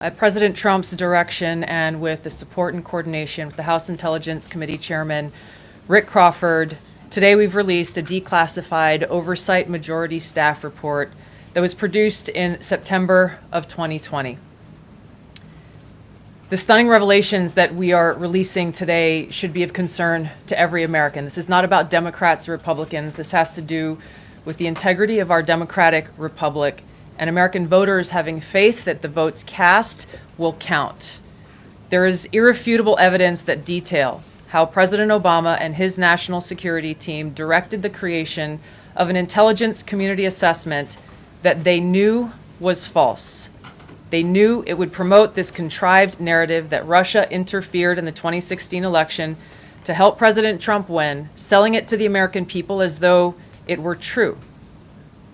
At President Trump's direction and with the support and coordination with the House Intelligence Committee Chairman Rick Crawford, today we've released a declassified Oversight Majority Staff report that was produced in September of 2020. The stunning revelations that we are releasing today should be of concern to every American. This is not about Democrats or Republicans. This has to do with the integrity of our democratic republic and American voters having faith that the votes cast will count. There is irrefutable evidence that detail how President Obama and his national security team directed the creation of an intelligence community assessment that they knew was false. They knew it would promote this contrived narrative that Russia interfered in the 2016 election to help President Trump win, selling it to the American people as though it were true.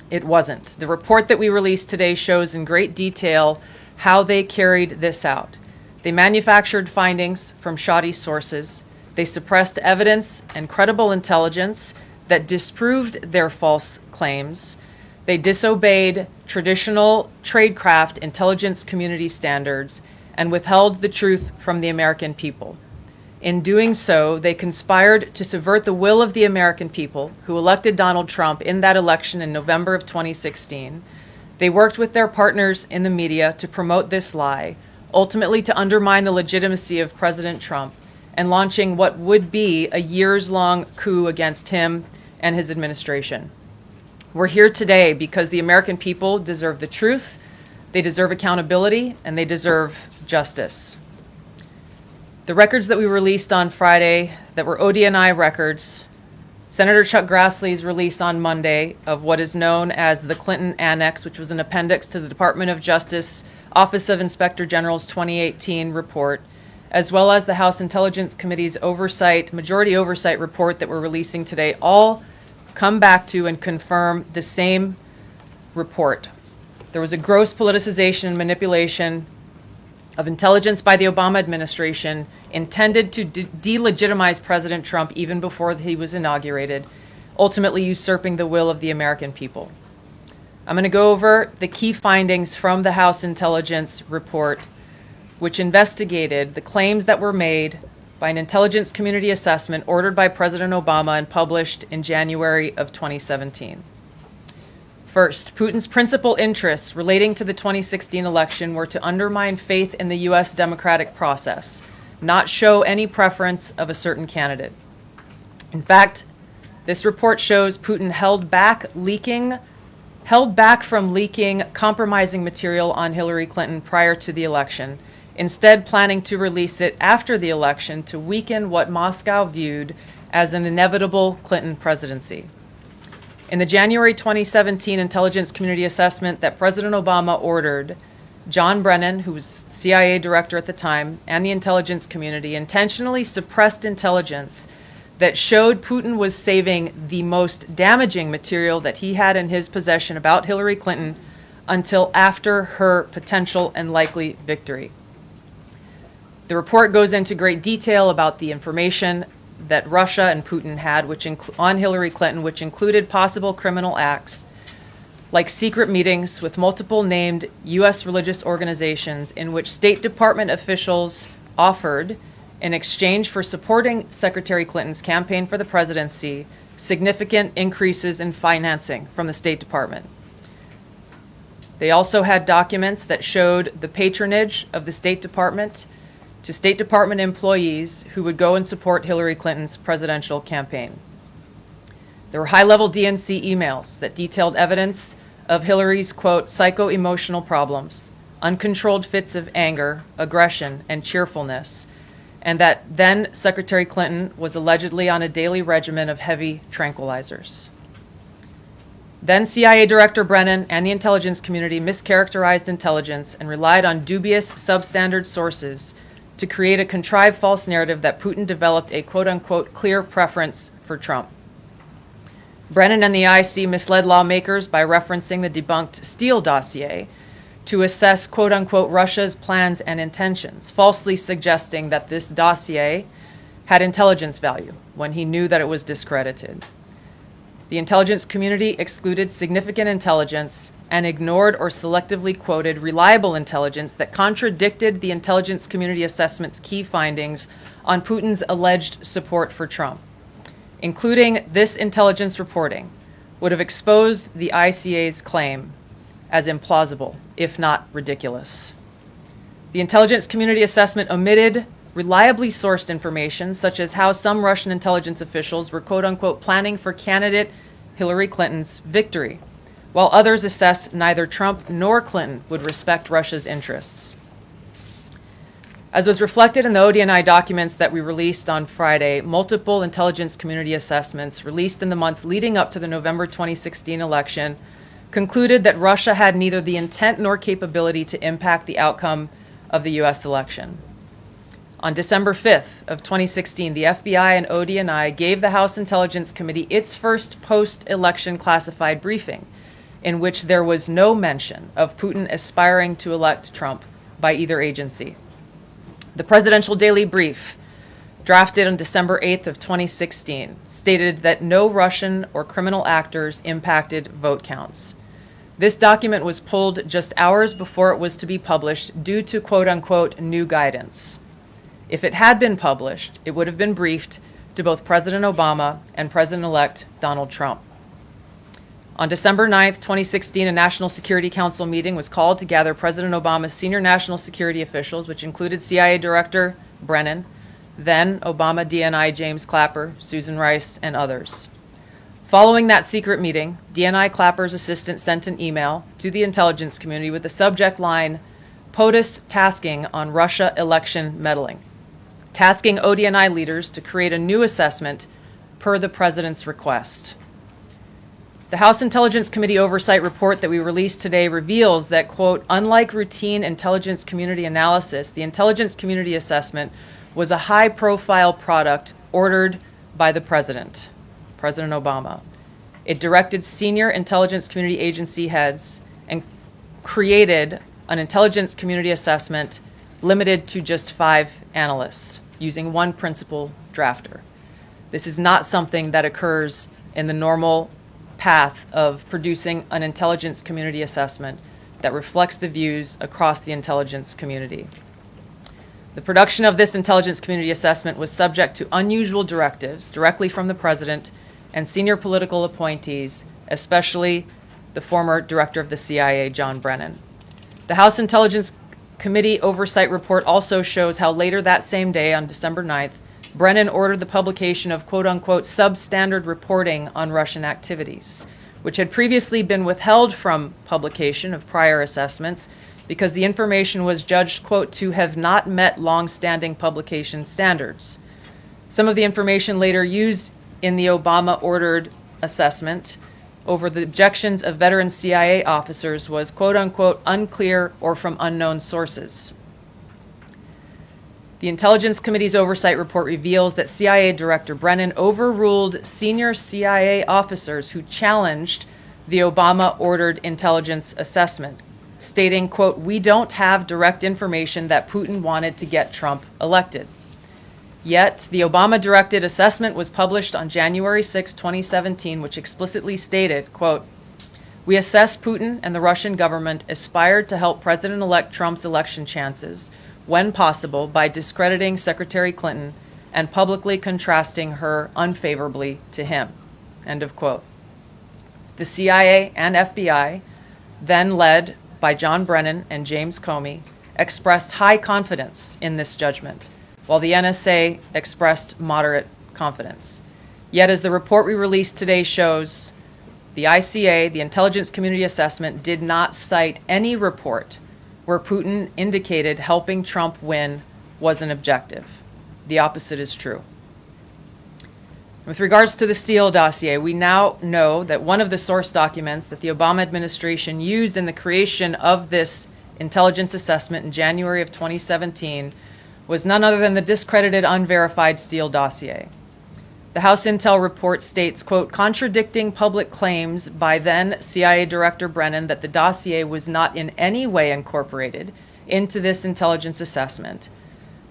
It wasn't. The report that we released today shows in great detail how they carried this out. They manufactured findings from shoddy sources. They suppressed evidence and credible intelligence that disproved their false claims. They disobeyed traditional tradecraft intelligence community standards and withheld the truth from the American people. In doing so, they conspired to subvert the will of the American people who elected Donald Trump in that election in November of 2016. They worked with their partners in the media to promote this lie, ultimately to undermine the legitimacy of President Trump and launching what would be a years-long coup against him and his administration. We're here today because the American people deserve the truth, they deserve accountability, and they deserve justice. The records that we released on Friday that were ODNI records, Senator Chuck Grassley's release on Monday of what is known as the Clinton Annex, which was an appendix to the Department of Justice Office of Inspector General's 2018 report, as well as the House Intelligence Committee's majority oversight report that we're releasing today, all come back to and confirm the same report. There was a gross politicization and manipulation of intelligence by the Obama administration intended to delegitimize President Trump even before he was inaugurated, ultimately usurping the will of the American people. I'm going to go over the key findings from the House Intelligence report, which investigated the claims that were made by an intelligence community assessment ordered by President Obama and published in January of 2017. First, Putin's principal interests relating to the 2016 election were to undermine faith in the U.S. democratic process, not show any preference of a certain candidate. In fact, this report shows Putin held back from leaking compromising material on Hillary Clinton prior to the election, instead planning to release it after the election to weaken what Moscow viewed as an inevitable Clinton presidency. In the January 2017 intelligence community assessment that President Obama ordered, John Brennan, who was CIA director at the time, and the intelligence community intentionally suppressed intelligence that showed Putin was saving the most damaging material that he had in his possession about Hillary Clinton until after her potential and likely victory. The report goes into great detail about the information that Russia and Putin had on Hillary Clinton, which included possible criminal acts like secret meetings with multiple named U.S. religious organizations in which State Department officials offered, in exchange for supporting Secretary Clinton's campaign for the presidency, significant increases in financing from the State Department. They also had documents that showed the patronage of the State Department to State Department employees who would go and support Hillary Clinton's presidential campaign. There were high-level DNC emails that detailed evidence of Hillary's, quote, psycho-emotional problems, uncontrolled fits of anger, aggression, and cheerfulness, and that then Secretary Clinton was allegedly on a daily regimen of heavy tranquilizers. Then CIA Director Brennan and the intelligence community mischaracterized intelligence and relied on dubious substandard sources to create a contrived false narrative that Putin developed a quote-unquote clear preference for Trump. Brennan and the IC misled lawmakers by referencing the debunked Steele dossier to assess quote-unquote Russia's plans and intentions, falsely suggesting that this dossier had intelligence value when he knew that it was discredited. The intelligence community excluded significant intelligence and ignored or selectively quoted reliable intelligence that contradicted the intelligence community assessment's key findings on Putin's alleged support for Trump. Including this intelligence reporting would have exposed the ICA's claim as implausible, if not ridiculous. The intelligence community assessment omitted reliably sourced information, such as how some Russian intelligence officials were quote-unquote planning for candidate Hillary Clinton's victory, while others assessed neither Trump nor Clinton would respect Russia's interests. As was reflected in the ODNI documents that we released on Friday, multiple intelligence community assessments released in the months leading up to the November 2016 election concluded that Russia had neither the intent nor capability to impact the outcome of the U.S. election. On December 5th of 2016, the FBI and ODNI gave the House Intelligence Committee its first post-election classified briefing, in which there was no mention of Putin aspiring to elect Trump by either agency. The Presidential Daily Brief, drafted on December 8th of 2016, stated that no Russian or criminal actors impacted vote counts. This document was pulled just hours before it was to be published due to quote-unquote new guidance. If it had been published, it would have been briefed to both President Obama and President-elect Donald Trump. On December 9th, 2016, a National Security Council meeting was called to gather President Obama's senior national security officials, which included CIA Director Brennan, then Obama DNI James Clapper, Susan Rice, and others. Following that secret meeting, DNI Clapper's assistant sent an email to the intelligence community with the subject line, POTUS tasking on Russia election meddling, tasking ODNI leaders to create a new assessment per the president's request. The House Intelligence Committee Oversight Report that we released today reveals that, quote, unlike routine intelligence community analysis, the intelligence community assessment was a high-profile product ordered by the president, President Obama. It directed senior intelligence community agency heads and created an intelligence community assessment limited to just 5 analysts, using one principal drafter. This is not something that occurs in the normal path of producing an intelligence community assessment that reflects the views across the intelligence community. The production of this intelligence community assessment was subject to unusual directives directly from the president and senior political appointees, especially the former director of the CIA, John Brennan. The House Intelligence Committee Oversight Report also shows how later that same day, on December 9th, Brennan ordered the publication of quote-unquote substandard reporting on Russian activities, which had previously been withheld from publication of prior assessments because the information was judged, quote, to have not met long-standing publication standards. Some of the information later used in the Obama-ordered assessment over the objections of veteran CIA officers was, quote-unquote, unclear or from unknown sources. The Intelligence Committee's Oversight Report reveals that CIA Director Brennan overruled senior CIA officers who challenged the Obama-ordered intelligence assessment, stating, quote, we don't have direct information that Putin wanted to get Trump elected. Yet, the Obama-directed assessment was published on January 6, 2017, which explicitly stated, quote, we assess Putin and the Russian government aspired to help President-elect Trump's election chances when possible by discrediting Secretary Clinton and publicly contrasting her unfavorably to him, end of quote. The CIA and FBI, then led by John Brennan and James Comey, expressed high confidence in this judgment, while the NSA expressed moderate confidence. Yet, as the report we released today shows, the ICA, the Intelligence Community Assessment, did not cite any report where Putin indicated helping Trump win was an objective. The opposite is true. With regards to the Steele dossier, we now know that one of the source documents that the Obama administration used in the creation of this intelligence assessment in January of 2017 was none other than the discredited, unverified Steele dossier. The House Intel report states, quote, contradicting public claims by then CIA Director Brennan that the dossier was not in any way incorporated into this intelligence assessment.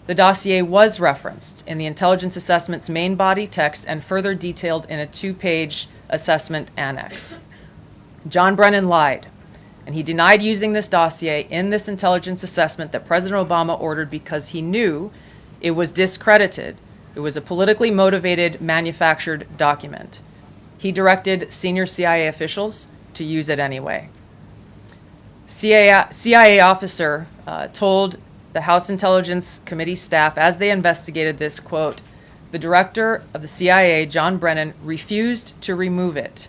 The dossier was referenced in the intelligence assessment's main body text and further detailed in a 2-page assessment annex. John Brennan lied And he denied using this dossier in this intelligence assessment that President Obama ordered because he knew it was discredited. It was a politically motivated, manufactured document. He directed senior CIA officials to use it anyway. CIA officer told the House Intelligence Committee staff as they investigated this, quote, "The director of the CIA, John Brennan, refused to remove it,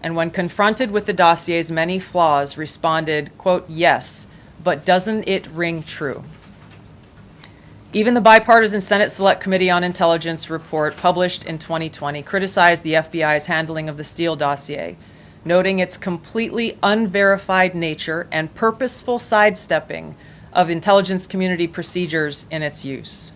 and when confronted with the dossier's many flaws, responded, quote, 'Yes, but doesn't it ring true?'" Even the bipartisan Senate Select Committee on Intelligence report published in 2020 criticized the FBI's handling of the Steele dossier, noting its completely unverified nature and purposeful sidestepping of intelligence community procedures in its use.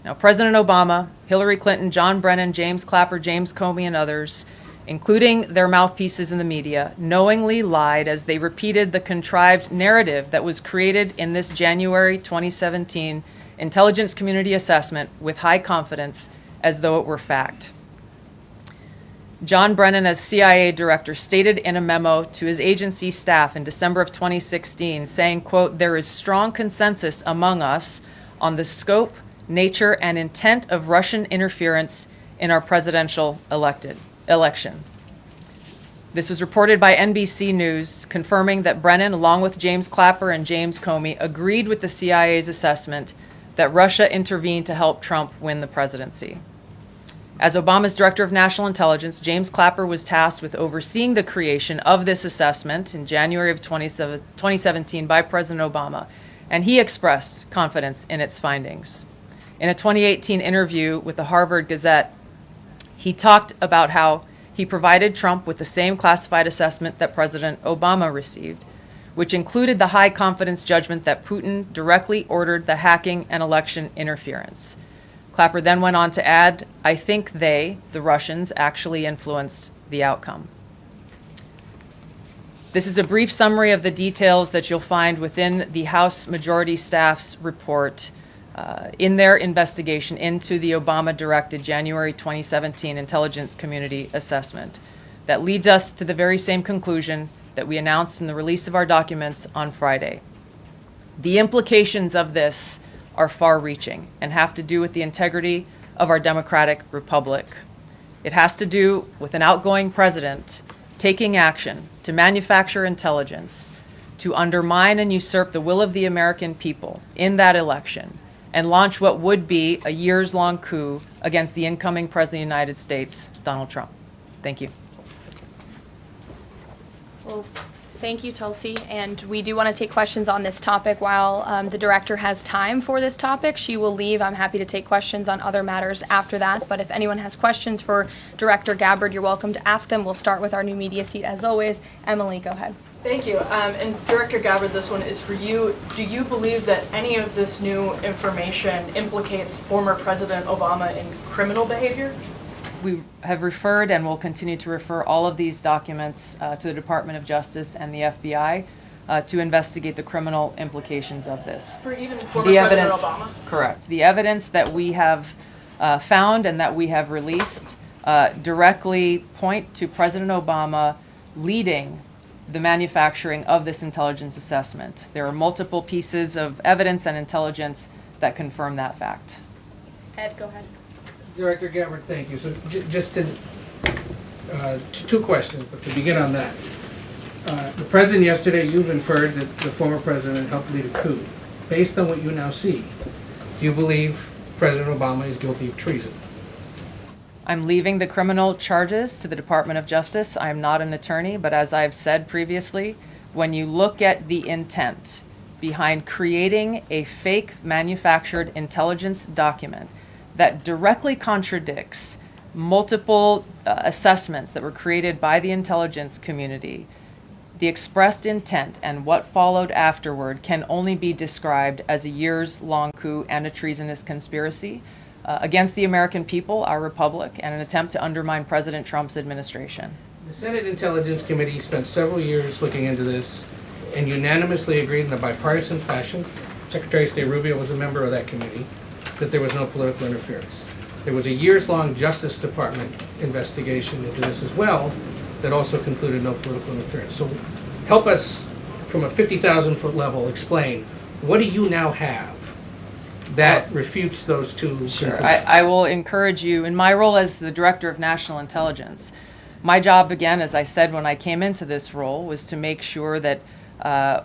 Now, President Obama, Hillary Clinton, John Brennan, James Clapper, James Comey, and others, including their mouthpieces in the media, knowingly lied as they repeated the contrived narrative that was created in this January 2017 intelligence community assessment with high confidence as though it were fact. John Brennan, as CIA director, stated in a memo to his agency staff in December of 2016, saying, quote, "There is strong consensus among us on the scope, nature, and intent of Russian interference in our presidential election." This was reported by NBC News, confirming that Brennan, along with James Clapper and James Comey, agreed with the CIA's assessment that Russia intervened to help Trump win the presidency. As Obama's Director of National Intelligence, James Clapper was tasked with overseeing the creation of this assessment in January of 2017 by President Obama, and he expressed confidence in its findings. In a 2018 interview with the Harvard Gazette, he talked about how he provided Trump with the same classified assessment that President Obama received, which included the high confidence judgment that Putin directly ordered the hacking and election interference. Clapper then went on to add, "I think they, the Russians, actually influenced the outcome." This is a brief summary of the details that you'll find within the House Majority Staff's report in their investigation into the Obama-directed January 2017 Intelligence Community Assessment. That leads us to the very same conclusion that we announced in the release of our documents on Friday. The implications of this are far-reaching and have to do with the integrity of our democratic republic. It has to do with an outgoing president taking action to manufacture intelligence, to undermine and usurp the will of the American people in that election, and launch what would be a years-long coup against the incoming President of the United States, Donald Trump. Thank you. Well, thank you, Tulsi. And we do want to take questions on this topic while the director has time for this topic. She will leave. I'm happy to take questions on other matters after that. But if anyone has questions for Director Gabbard, you're welcome to ask them. We'll start with our new media seat as always. Emily, go ahead. Thank you. And Director Gabbard, this one is for you. Do you believe that any of this new information implicates former President Obama in criminal behavior? We have referred and will continue to refer all of these documents to the Department of Justice and the FBI to investigate the criminal implications of this. For even former President Obama? Correct. The evidence that we have found and that we have released directly point to President Obama leading the manufacturing of this intelligence assessment. There are multiple pieces of evidence and intelligence that confirm that fact. Ed, go ahead. Director Gabbard, thank you. So just two questions, but to begin on that. The President yesterday, you've inferred that the former President helped lead a coup. Based on what you now see, do you believe President Obama is guilty of treason? I'm leaving the criminal charges to the Department of Justice. I'm not an attorney, but as I've said previously, when you look at the intent behind creating a fake manufactured intelligence document that directly contradicts multiple assessments that were created by the intelligence community, the expressed intent and what followed afterward can only be described as a years-long coup and a treasonous conspiracy against the American people, our republic, and an attempt to undermine President Trump's administration. The Senate Intelligence Committee spent several years looking into this and unanimously agreed in a bipartisan fashion, Secretary of State Rubio was a member of that committee, that there was no political interference. There was a years-long Justice Department investigation into this as well that also concluded no political interference. So help us from a 50,000-foot level, explain, what do you now have that refutes those two conclusions? I will encourage you, in my role as the Director of National Intelligence, my job, again, as I said when I came into this role, was to make sure that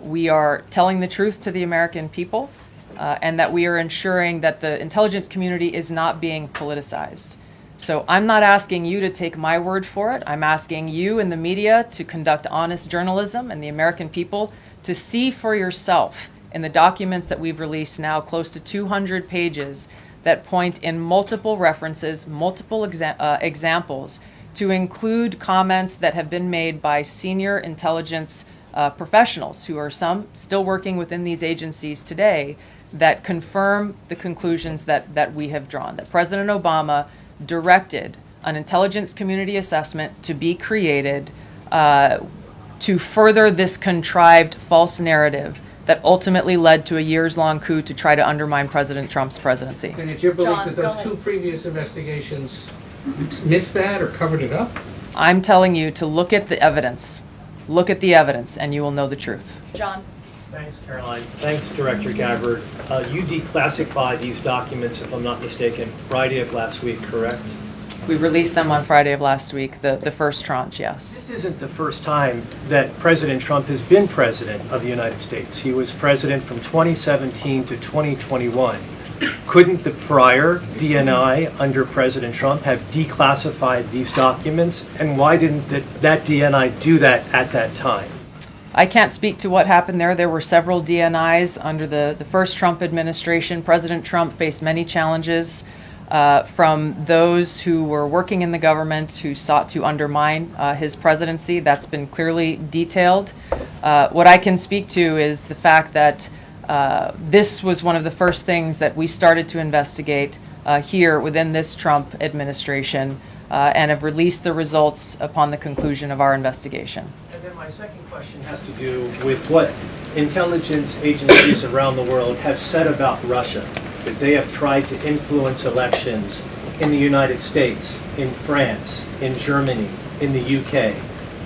we are telling the truth to the American people and that we are ensuring that the intelligence community is not being politicized. So I'm not asking you to take my word for it. I'm asking you and the media to conduct honest journalism and the American people to see for yourself in the documents that we've released now, close to 200 pages, that point in multiple references, multiple examples, to include comments that have been made by senior intelligence professionals, who are some still working within these agencies today, that confirm the conclusions that we have drawn, that President Obama directed an intelligence community assessment to be created to further this contrived false narrative that ultimately led to a years-long coup to try to undermine President Trump's presidency. And it's your belief John, that go those ahead. two previous investigations missed that or covered it up? I'm telling you to look at the evidence. Look at the evidence, and you will know the truth. John. Thanks, Karoline. Thanks, Director Gabbard. You declassified these documents, if I'm not mistaken, Friday of last week, correct? We released them on Friday of last week, the first tranche, yes. This isn't the first time that President Trump has been president of the United States. He was president from 2017 to 2021. Couldn't the prior DNI under President Trump have declassified these documents? And why didn't that DNI do that at that time? I can't speak to what happened there. There were several DNIs under the first Trump administration. President Trump faced many challenges from those who were working in the government who sought to undermine his presidency. That's been clearly detailed. What I can speak to is the fact that this was one of the first things that we started to investigate here within this Trump administration and have released the results upon the conclusion of our investigation. And then my second question has to do with what intelligence agencies around the world have said about Russia, that they have tried to influence elections in the United States, in France, in Germany, in the UK.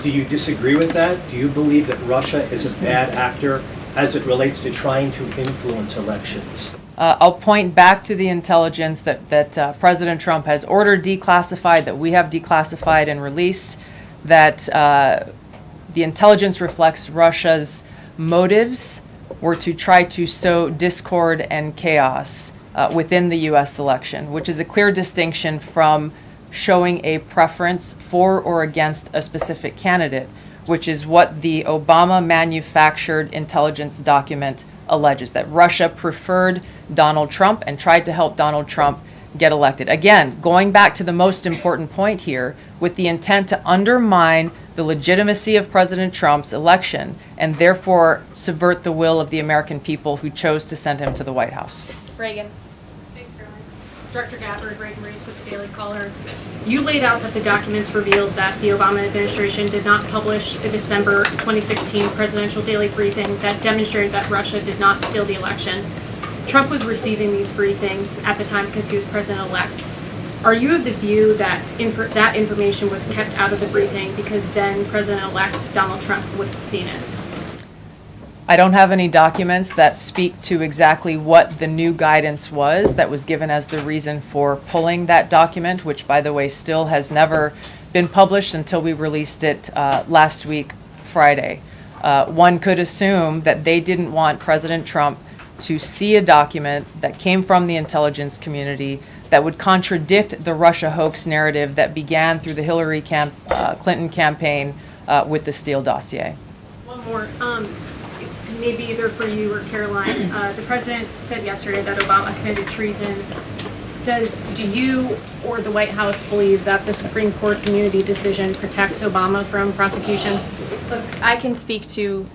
Do you disagree with that? Do you believe that Russia is a bad actor as it relates to trying to influence elections? I'll point back to the intelligence that President Trump has ordered declassified, that we have declassified and released, that the intelligence reflects Russia's motives were to try to sow discord and chaos within the U.S. election, which is a clear distinction from showing a preference for or against a specific candidate, which is what the Obama manufactured intelligence document alleges, that Russia preferred Donald Trump and tried to help Donald Trump get elected. Again, going back to the most important point here, with the intent to undermine the legitimacy of President Trump's election and therefore subvert the will of the American people who chose to send him to the White House. Reagan. Thanks, Caroline. Director Gabbard, Reagan Reese with the Daily Caller. You laid out that the documents revealed that the Obama administration did not publish a December 2016 presidential daily briefing that demonstrated that Russia did not steal the election. Trump was receiving these briefings at the time because he was president-elect. Are you of the view that that information was kept out of the briefing because then President-elect Donald Trump would have seen it? I don't have any documents that speak to exactly what the new guidance was that was given as the reason for pulling that document, which, by the way, still has never been published until we released it last week, Friday. One could assume that they didn't want President Trump to see a document that came from the intelligence community that would contradict the Russia hoax narrative that began through the Hillary Clinton campaign with the Steele dossier. One more. Maybe either for you or Caroline. The president said yesterday that Obama committed treason. Do you or the White House believe that the Supreme Court's immunity decision protects Obama from prosecution? Look, I can speak to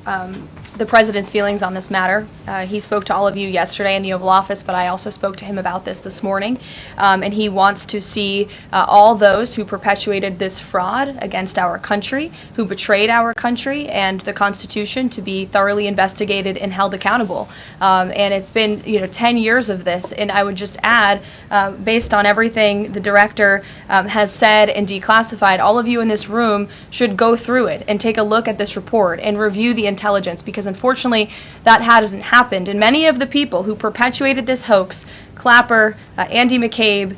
the president's feelings on this matter. He spoke to all of you yesterday in the Oval Office, but I also spoke to him about this morning. And he wants to see all those who perpetuated this fraud against our country, who betrayed our country and the Constitution, to be thoroughly investigated and held accountable. And it's been 10 years of this. And I would just add, based on everything the director has said and declassified, all of you in this room should go through it and take a look at this report and review the intelligence, because unfortunately that hasn't happened. And many of the people who perpetuated this hoax, Clapper, Andy McCabe,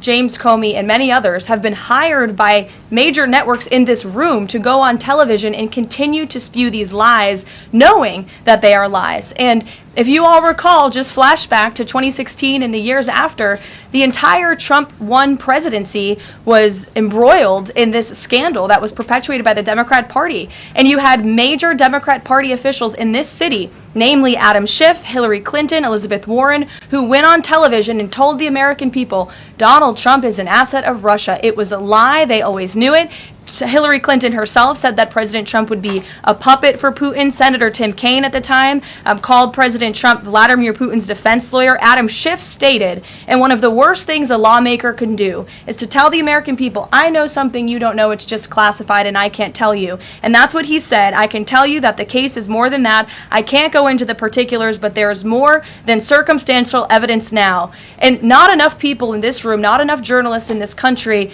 James Comey, and many others, have been hired by major networks in this room to go on television and continue to spew these lies, knowing that they are lies. And if you all recall, just flashback to 2016 and the years after, the entire Trump 1 presidency was embroiled in this scandal that was perpetuated by the Democrat Party. And you had major Democrat Party officials in this city, namely Adam Schiff, Hillary Clinton, Elizabeth Warren, who went on television and told the American people Donald Trump is an asset of Russia. It was a lie. They always knew it. Hillary Clinton herself said that President Trump would be a puppet for Putin. Senator Tim Kaine at the time called President Trump Vladimir Putin's defense lawyer. Adam Schiff stated, and one of the worst things a lawmaker can do is to tell the American people, I know something you don't know, it's just classified and I can't tell you. And that's what he said. I can tell you that the case is more than that. I can't go into the particulars, but there is more than circumstantial evidence now. And not enough people in this room, not enough journalists in this country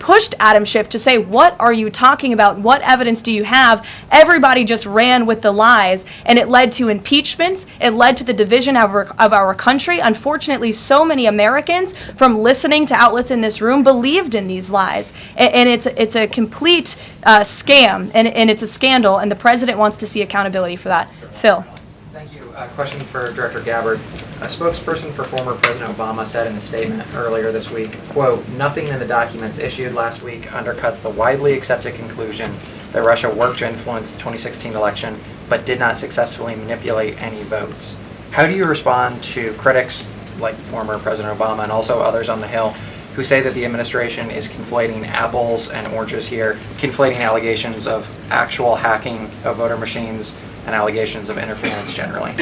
pushed Adam Schiff to say, what are you talking about? What evidence do you have? Everybody just ran with the lies, and it led to impeachments. It led to the division of our country. Unfortunately, so many Americans, from listening to outlets in this room, believed in these lies. And it's a complete scam, and it's a scandal, and the president wants to see accountability for that. Phil. Thank you. Question for Director Gabbard. A spokesperson for former President Obama said in a statement earlier this week, quote, nothing in the documents issued last week undercuts the widely accepted conclusion that Russia worked to influence the 2016 election but did not successfully manipulate any votes. How do you respond to critics like former President Obama and also others on the Hill who say that the administration is conflating apples and oranges here, conflating allegations of actual hacking of voter machines and allegations of interference generally?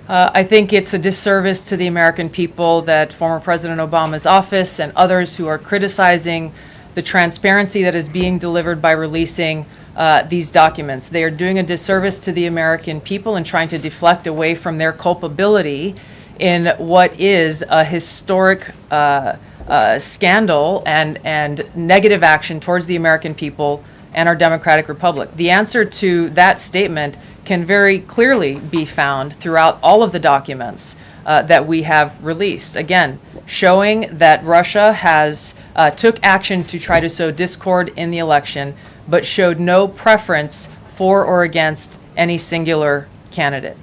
I think it's a disservice to the American people that former President Obama's office and others who are criticizing the transparency that is being delivered by releasing these documents. They are doing a disservice to the American people and trying to deflect away from their culpability in what is a historic scandal and negative action towards the American people and our democratic republic. The answer to that statement can very clearly be found throughout all of the documents that we have released. Again, showing that Russia has took action to try to sow discord in the election, but showed no preference for or against any singular candidate.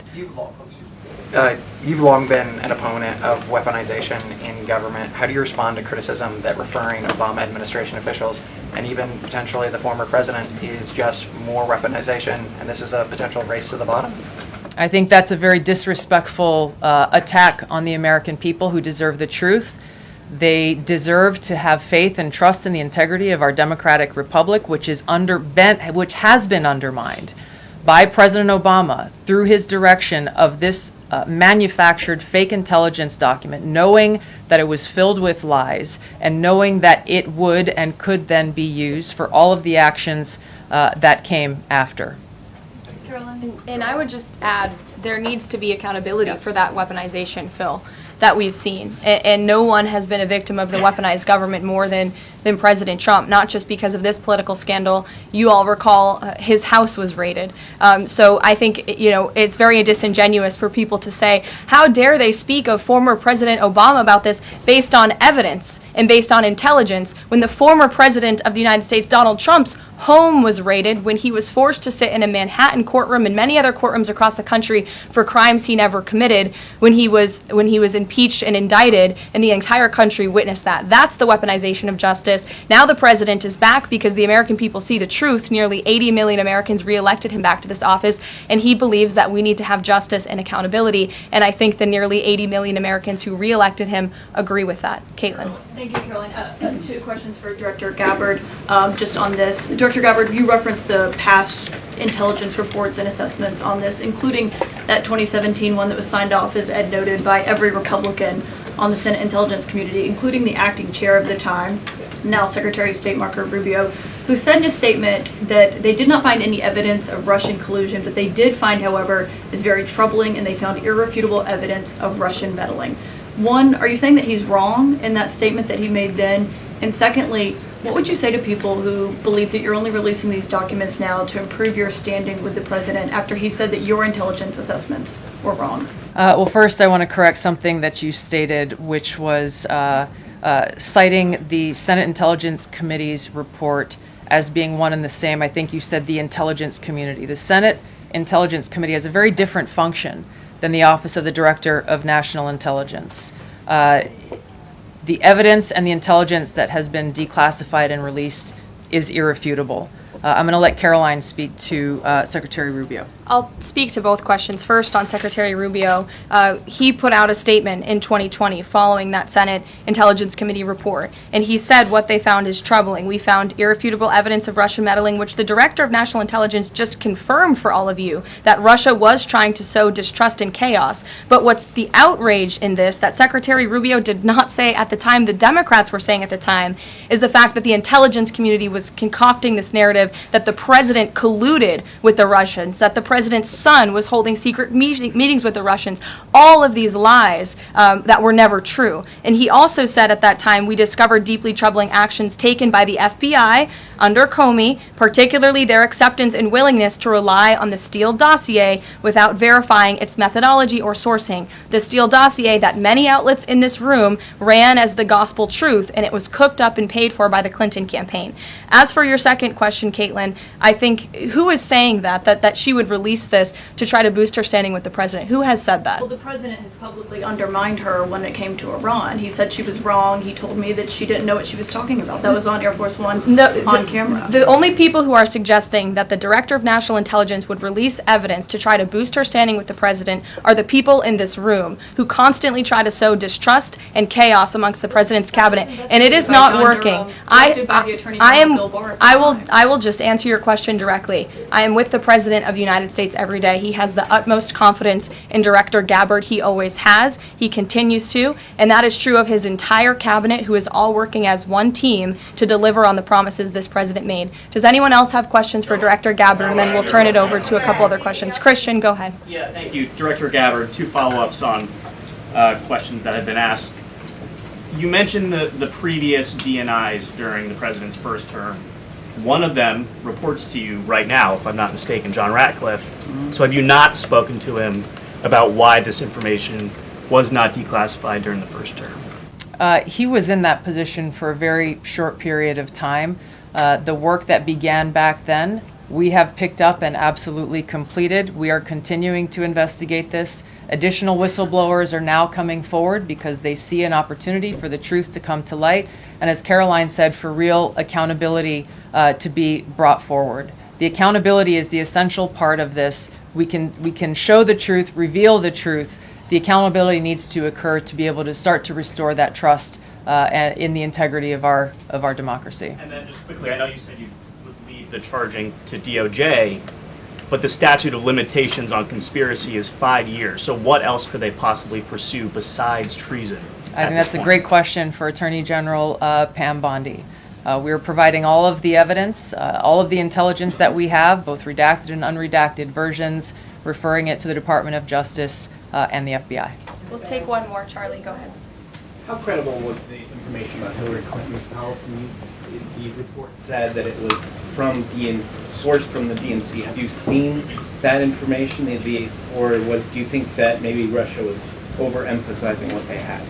You've long been an opponent of weaponization in government. How do you respond to criticism that referring Obama administration officials and even potentially the former president is just more weaponization and this is a potential race to the bottom? I think that's a very disrespectful attack on the American people who deserve the truth. They deserve to have faith and trust in the integrity of our democratic republic, which has been undermined by President Obama through his direction of this manufactured fake intelligence document, knowing that it was filled with lies and knowing that it would and could then be used for all of the actions that came after. And I would just add, there needs to be accountability for that weaponization, Phil, that we've seen. And no one has been a victim of the weaponized government more than President Trump, not just because of this political scandal. You all recall his house was raided. So I think, it's very disingenuous for people to say, how dare they speak of former President Obama about this based on evidence and based on intelligence when the former President of the United States, Donald Trump's home was raided, when he was forced to sit in a Manhattan courtroom and many other courtrooms across the country for crimes he never committed, when he was impeached and indicted, and the entire country witnessed that. That's the weaponization of justice. Now the president is back because the American people see the truth. Nearly 80 million Americans reelected him back to this office, and he believes that we need to have justice and accountability. And I think the nearly 80 million Americans who reelected him agree with that. Caitlin. Thank you, Caroline. Two questions for Director Gabbard just on this. Director Gabbard, you referenced the past intelligence reports and assessments on this, including that 2017 one that was signed off, as Ed noted, by every Republican on the Senate Intelligence Community, including the acting chair of the time, now Secretary of State Marco Rubio, who said in a statement that they did not find any evidence of Russian collusion, but they did find, however, is very troubling, and they found irrefutable evidence of Russian meddling. One, are you saying that he's wrong in that statement that he made then? And secondly, What would you say to people who believe that you're only releasing these documents now to improve your standing with the president after he said that your intelligence assessments were wrong? Well, first, I want to correct something that you stated, which was citing the Senate Intelligence Committee's report as being one and the same. I think you said the intelligence community. The Senate Intelligence Committee has a very different function than the Office of the Director of National Intelligence. The evidence and the intelligence that has been declassified and released is irrefutable. I'm going to let Karoline speak to Secretary Rubio. I'll speak to both questions. First, on Secretary Rubio, he put out a statement in 2020 following that Senate Intelligence Committee report, and he said what they found is troubling. We found irrefutable evidence of Russian meddling, which the Director of National Intelligence just confirmed for all of you, that Russia was trying to sow distrust and chaos. But what's the outrage in this that Secretary Rubio did not say at the time, the Democrats were saying at the time, is the fact that the intelligence community was concocting this narrative that the president colluded with the Russians, that the president's son was holding secret meetings with the Russians, all of these lies that were never true. And he also said at that time, we discovered deeply troubling actions taken by the FBI under Comey, particularly their acceptance and willingness to rely on the Steele dossier without verifying its methodology or sourcing. The Steele dossier that many outlets in this room ran as the gospel truth, and it was cooked up and paid for by the Clinton campaign. As for your second question, Caitlin, I think who is saying that she would release this to try to boost her standing with the president? Who has said that? Well, the president has publicly undermined her when it came to Iran. He said she was wrong. He told me that she didn't know what she was talking about. That was on Air Force One on camera. The only people who are suggesting that the Director of National Intelligence would release evidence to try to boost her standing with the president are the people in this room who constantly try to sow distrust and chaos amongst the president's cabinet, and it is not working. I will just answer your question directly. I am with the President of the United States every day. He has the utmost confidence in Director Gabbard. He always has. He continues to. And that is true of his entire cabinet, who is all working as one team to deliver on the promises this president made. Does anyone else have questions for Director Gabbard? And then we'll turn it over to a couple other questions. Christian, go ahead. Yeah, thank you. Director Gabbard, two follow-ups on questions that have been asked. You mentioned the previous DNIs during the president's first term. One of them reports to you right now, if I'm not mistaken, John Ratcliffe. So have you not spoken to him about why this information was not declassified during the first term? He was in that position for a very short period of time. The work that began back then, we have picked up and absolutely completed. We are continuing to investigate this. Additional whistleblowers are now coming forward because they see an opportunity for the truth to come to light. And as Karoline said, for real accountability to be brought forward. The accountability is the essential part of this. We can show the truth, reveal the truth. The accountability needs to occur to be able to start to restore that trust in the integrity of our democracy. And then just quickly, I know you said you would leave the charging to DOJ, but the statute of limitations on conspiracy is 5 years. So what else could they possibly pursue besides treason? I think that's a great question for Attorney General Pam Bondi. We're providing all of the evidence, all of the intelligence that we have, both redacted and unredacted versions, referring it to the Department of Justice and the FBI. We'll take one more. Charlie, go ahead. How credible was the information about Hillary Clinton's health? The report said that it was from sourced from the DNC. Have you seen that information, or do you think that maybe Russia was overemphasizing what they had?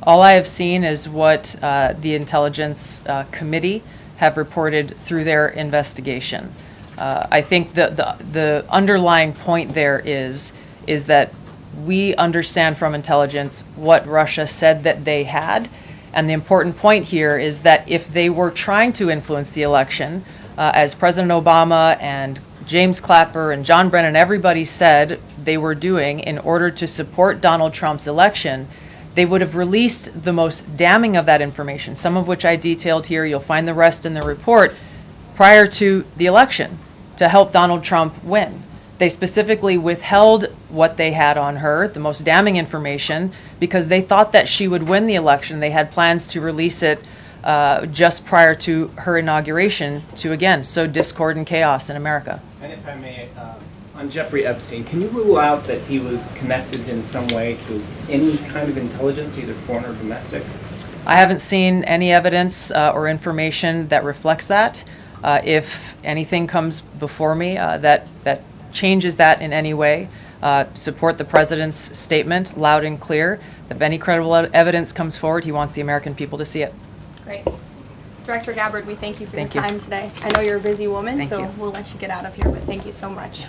All I have seen is what the Intelligence Committee have reported through their investigation. I think the underlying point there is that we understand from intelligence what Russia said that they had. And the important point here is that if they were trying to influence the election, as President Obama and James Clapper and John Brennan, everybody said they were doing in order to support Donald Trump's election, they would have released the most damning of that information, some of which I detailed here. You'll find the rest in the report, prior to the election to help Donald Trump win. They specifically withheld what they had on her, the most damning information, because they thought that she would win the election. They had plans to release it just prior to her inauguration to, again, sow discord and chaos in America. And if I may, On Jeffrey Epstein, can you rule out that he was connected in some way to any kind of intelligence, either foreign or domestic? I haven't seen any evidence or information that reflects that. If anything comes before me that changes that in any way, support the president's statement loud and clear. If any credible evidence comes forward, he wants the American people to see it. Great. Director Gabbard, we thank you for Thank your you. time today. I know you're a busy woman, Thank so you. we'll let you get out of here, but thank you so much.